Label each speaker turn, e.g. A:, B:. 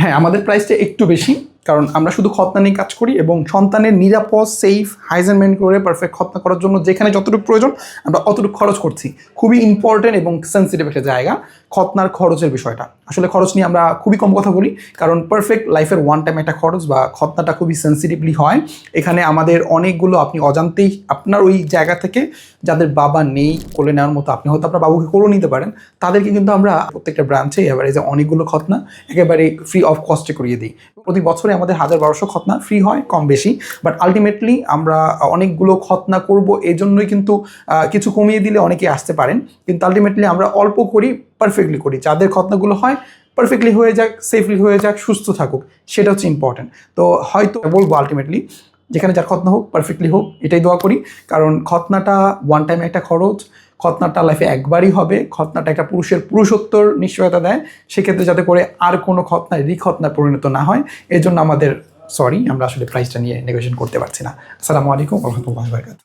A: হ্যাঁ, আমাদের প্রাইসটা একটু বেশি, কারণ আমরা শুধু খতনা নিয়ে কাজ করি এবং সন্তানের নিরাপদ, সেফ, হাইজেন মেনটেন করে পারফেক্ট খতনা করার জন্য যেখানে যতটুকু প্রয়োজন আমরা অতটুকু খরচ করছি। খুবই ইম্পর্টেন্ট এবং সেন্সিটিভ একটা জায়গা খতনার খরচের বিষয়টা। আসলে খরচ নিয়ে আমরা খুবই কম কথা বলি, কারণ পারফেক্ট লাইফের ওয়ান টাইম একটা খরচ বা খতনাটা খুবই সেন্সিটিভলি হয়। এখানে আমাদের অনেকগুলো আপনি অজান্তেই আপনার ওই জায়গা থেকে যাদের বাবা নেই কোলে নেওয়ার মতো, আপনি হয়তো আপনার বাবুকে কোলে নিতে পারেন, তাদেরকে কিন্তু আমরা প্রত্যেকটা ব্রাঞ্চে এভারেজে অনেকগুলো খতনা একেবারে ফ্রি অফ কস্টে করিয়ে দিই। প্রতি বছরে আমাদের 1000-1200 খতনা ফ্রি হয়, কম বেশি, বাট আলটিমেটলি আমরা অনেকগুলো খতনা করব, এই জন্যই কিন্তু কিছু কমিয়ে দিলে অনেকে আসতে পারেন, কিন্তু আলটিমেটলি আমরা অল্প করি, পারফেক্টলি করি। যাদের খতনাগুলো হয় পারফেক্টলি হয়ে যাক, সেফলি হয়ে যাক, সুস্থ থাকুক, সেটা হচ্ছে ইম্পর্টেন্ট। তো হয়তো বলবো আলটিমেটলি যেখানে যার খতনা হোক পারফেক্টলি হোক, এটাই দোয়া করি। কারণ খতনাটা ওয়ান টাইম একটা খরচ, খতনাটা লাইফে একবারই হবে, খতনাটা একটা পুরুষের পুরুষত্বর নিশ্চয়তা দেয়। সেক্ষেত্রে যাতে করে আর কোনো খতনায় রিখতনায় পরিণত না হয়, এই জন্য আমাদের সরি, আমরা আসলে প্রাইসটা নিয়ে নেগোশিয়েশন করতে পারছি না। আসসালামু আলাইকুম ওয়া রাহমাতুল্লাহি ওয়া বারাকাতুহু।